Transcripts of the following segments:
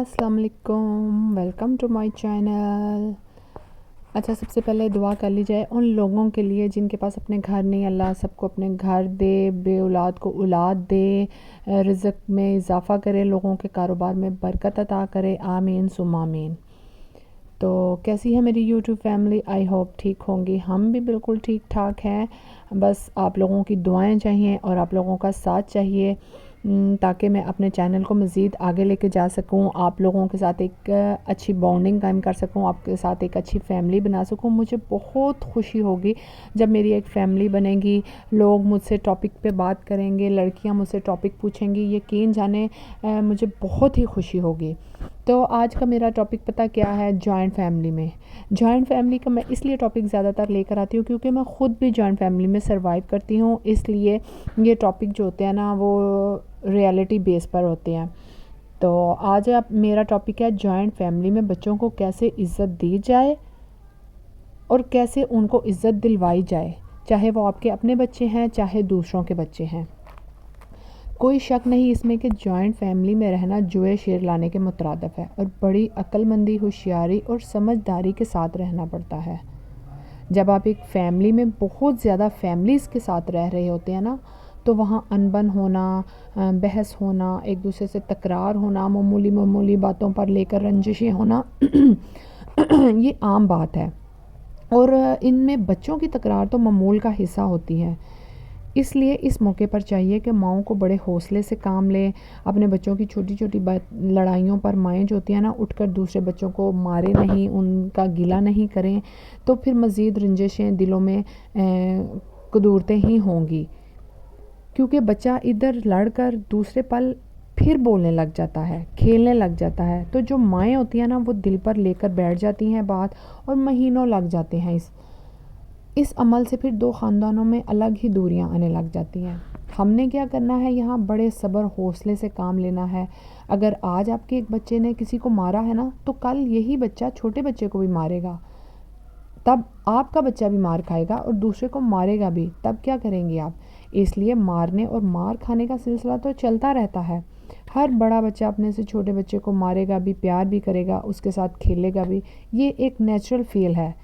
अस्सलाम वालेकुम, welcome to my channel. अच्छा, सबसे पहले दुआ कर ली जाए उन लोगों के लिए जिनके पास अपने घर नहीं। अल्लाह सबको अपने घर दे, बे औलाद को औलाद दे, रिज़्क़ में इजाफ़ा करे, लोगों के कारोबार में बरकत अता करे, आमीन सुम्मा आमीन। तो कैसी है मेरी यूट्यूब फैमिली? आई होप ठीक होंगी। हम भी बिल्कुल ठीक ठाक हैं। बस आप लोगों की दुआएं चाहिए और आप लोगों का साथ चाहिए ताकि मैं अपने चैनल को मज़ीद आगे लेके जा सकूं, आप लोगों के साथ एक अच्छी बॉन्डिंग कायम कर सकूं, आपके साथ एक अच्छी फ़ैमिली बना सकूं। मुझे बहुत खुशी होगी जब मेरी एक फ़ैमिली बनेगी, लोग मुझसे टॉपिक पे बात करेंगे, लड़कियां मुझसे टॉपिक पूछेंगी, यकीन जाने मुझे बहुत ही खुशी होगी। तो आज का मेरा टॉपिक पता क्या है? जॉइंट फैमिली में। जॉइंट फैमिली का मैं इसलिए टॉपिक ज़्यादातर लेकर आती हूँ क्योंकि मैं ख़ुद भी जॉइंट फैमिली में सर्वाइव करती हूँ, इसलिए ये टॉपिक जो होते हैं ना वो रियलिटी बेस पर होते हैं। तो आज अब मेरा टॉपिक है जॉइंट फैमिली में बच्चों को कैसे इज़्ज़त दी जाए और कैसे उनको इज़्ज़त दिलवाई जाए, चाहे वो आपके अपने बच्चे हैं चाहे दूसरों के बच्चे हैं। कोई शक नहीं इसमें कि जॉइंट फैमिली में रहना जुए शेर लाने के मुतरादिफ है और बड़ी अक्लमंदी, होशियारी और समझदारी के साथ रहना पड़ता है। जब आप एक फैमिली में बहुत ज़्यादा फैमिलीज़ के साथ रह रहे होते हैं ना, तो वहाँ अनबन होना, बहस होना, एक दूसरे से तकरार होना, मामूली बातों पर लेकर रंजिशें होना ये आम बात है और इनमें बच्चों की तकरार तो मामूल का हिस्सा होती है। इसलिए इस मौके पर चाहिए कि माँओं को बड़े हौसले से काम लें। अपने बच्चों की छोटी छोटी लड़ाइयों पर माएँ जो होती हैं ना, उठकर दूसरे बच्चों को मारे नहीं, उनका गिला नहीं करें, तो फिर मज़ीद रंजिशें दिलों में कदूरतें ही होंगी। क्योंकि बच्चा इधर लड़कर दूसरे पल फिर बोलने लग जाता है, खेलने लग जाता है, तो जो माएँ होती हैं ना वो दिल पर लेकर बैठ जाती हैं बात और महीनों लग जाते हैं इस अमल से फिर दो ख़ानदानों में अलग ही दूरियां आने लग जाती हैं। हमने क्या करना है, यहाँ बड़े सब्र हौसले से काम लेना है। अगर आज आपके एक बच्चे ने किसी को मारा है ना, तो कल यही बच्चा छोटे बच्चे को भी मारेगा, तब आपका बच्चा भी मार खाएगा और दूसरे को मारेगा भी, तब क्या करेंगे आप? इसलिए मारने और मार खाने का सिलसिला तो चलता रहता है। हर बड़ा बच्चा अपने से छोटे बच्चे को मारेगा भी, प्यार भी करेगा, उसके साथ खेलेगा भी। ये एक नेचुरल फील है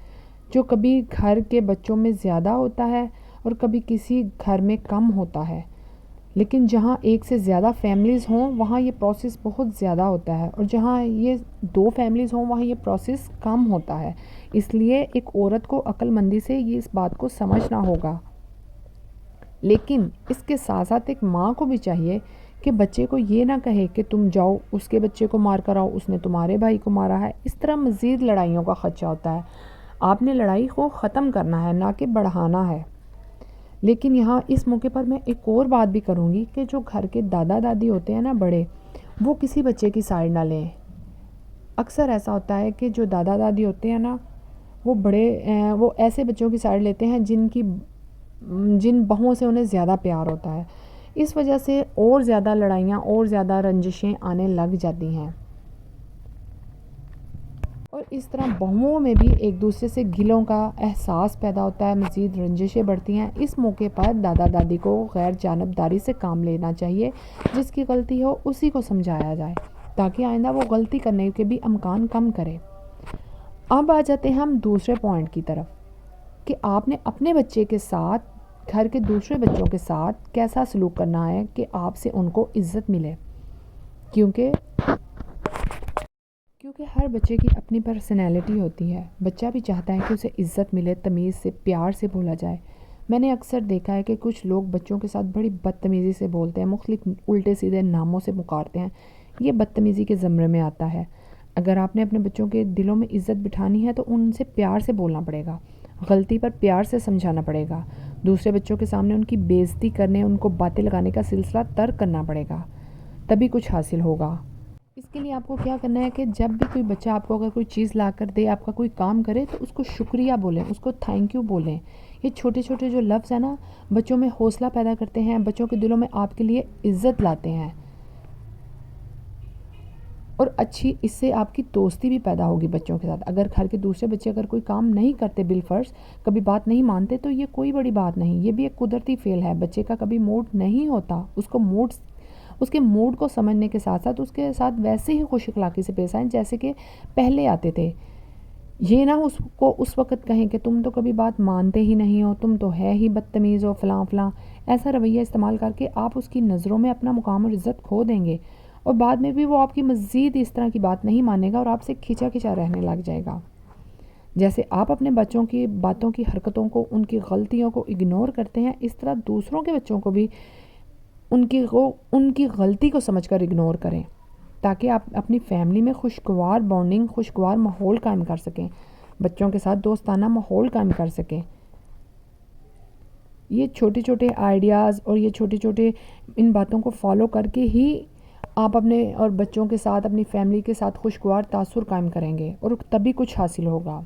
जो कभी घर के बच्चों में ज़्यादा होता है और कभी किसी घर में कम होता है। लेकिन जहाँ एक से ज़्यादा फैमिलीज़ हों वहाँ ये प्रोसेस बहुत ज़्यादा होता है और जहाँ ये दो फैमिलीज़ हों वहाँ ये प्रोसेस कम होता है। इसलिए एक औरत को अक्लमंदी से ये इस बात को समझना होगा। लेकिन इसके साथ साथ एक माँ को भी चाहिए कि बच्चे को ये ना कहे कि तुम जाओ उसके बच्चे को मार कर आओ, उसने तुम्हारे भाई को मारा है। इस तरह मज़ीद लड़ाइयों का खदशा होता है। आपने लड़ाई को ख़त्म करना है, ना कि बढ़ाना है। लेकिन यहाँ इस मौके पर मैं एक और बात भी करूँगी कि जो घर के दादा दादी होते हैं ना बड़े, वो किसी बच्चे की साइड ना लें। अक्सर ऐसा होता है कि जो दादा दादी होते हैं ना वो ऐसे बच्चों की साइड लेते हैं जिन बहुओं से उन्हें ज़्यादा प्यार होता है। इस वजह से और ज़्यादा लड़ाइयाँ और ज़्यादा रंजिशें आने लग जाती हैं और इस तरह बहुओं में भी एक दूसरे से गिलों का एहसास पैदा होता है, मज़ीद रंजिशें बढ़ती हैं। इस मौके पर दादा दादी को गैर जानबदारी से काम लेना चाहिए। जिसकी गलती हो उसी को समझाया जाए ताकि आइंदा वो गलती करने के भी अमकान कम करे। अब आ जाते हैं हम दूसरे पॉइंट की तरफ कि आपने अपने बच्चे के साथ घर के दूसरे बच्चों के साथ कैसा सलूक करना है कि आपसे उनको इज़्ज़त मिले। क्योंकि हर बच्चे की अपनी पर्सनैलिटी होती है। बच्चा भी चाहता है कि उसे इज़्ज़त मिले, तमीज़ से, प्यार से बोला जाए। मैंने अक्सर देखा है कि कुछ लोग बच्चों के साथ बड़ी बदतमीज़ी से बोलते हैं, मुख्तलिफ उल्टे सीधे नामों से पुकारते हैं। ये बदतमीज़ी के ज़मरे में आता है। अगर आपने अपने बच्चों के दिलों में इज़्ज़त बिठानी है तो उनसे प्यार से बोलना पड़ेगा, गलती पर प्यार से समझाना पड़ेगा। दूसरे बच्चों के सामने उनकी बेइज्जती करने, उनको बातें लगाने का सिलसिला तर्क करना पड़ेगा, तभी कुछ हासिल होगा। इसके लिए आपको क्या करना है कि जब भी कोई बच्चा आपको अगर कोई चीज़ ला कर दे, आपका कोई काम करे, तो उसको शुक्रिया बोलें, उसको थैंक यू बोलें। ये छोटे छोटे जो लफ्ज़ हैं ना, बच्चों में हौसला पैदा करते हैं, बच्चों के दिलों में आपके लिए इज़्ज़त लाते हैं और अच्छी इससे आपकी दोस्ती भी पैदा होगी बच्चों के साथ। अगर घर के दूसरे बच्चे अगर कोई काम नहीं करते बिलफर्ज, कभी बात नहीं मानते, तो ये कोई बड़ी बात नहीं, ये भी एक कुदरती फ़ेल है। बच्चे का कभी मूड नहीं होता, उसको اس کے موڈ کو سمجھنے کے ساتھ ساتھ اس کے ساتھ ویسے ہی خوش اخلاقی سے پیش آئیں جیسے کہ پہلے آتے تھے. یہ نہ اس کو اس وقت کہیں کہ تم تو کبھی بات مانتے ہی نہیں ہو، تم تو ہے ہی بدتمیز ہو، فلاں فلاں. ایسا رویہ استعمال کر کے آپ اس کی نظروں میں اپنا مقام اور عزت کھو دیں گے، اور بعد میں بھی وہ آپ کی مزید اس طرح کی بات نہیں مانے گا اور آپ سے کھچا کھچا رہنے لگ جائے گا. جیسے آپ اپنے بچوں کی باتوں کی حرکتوں کو، ان کی غلطیوں کو اگنور کرتے ہیں، اس طرح دوسروں کے بچوں کو بھی ان کی غلطی کو سمجھ کر اگنور کریں، تاکہ آپ اپنی فیملی میں خوشگوار بانڈنگ، خوشگوار ماحول قائم کر سکیں، بچوں کے ساتھ دوستانہ ماحول قائم کر سکیں. یہ چھوٹے چھوٹے آئیڈیاز اور یہ چھوٹے چھوٹے ان باتوں کو فالو کر کے ہی آپ اپنے اور بچوں کے ساتھ، اپنی فیملی کے ساتھ خوشگوار تاثر قائم کریں گے، اور تبھی کچھ حاصل ہوگا.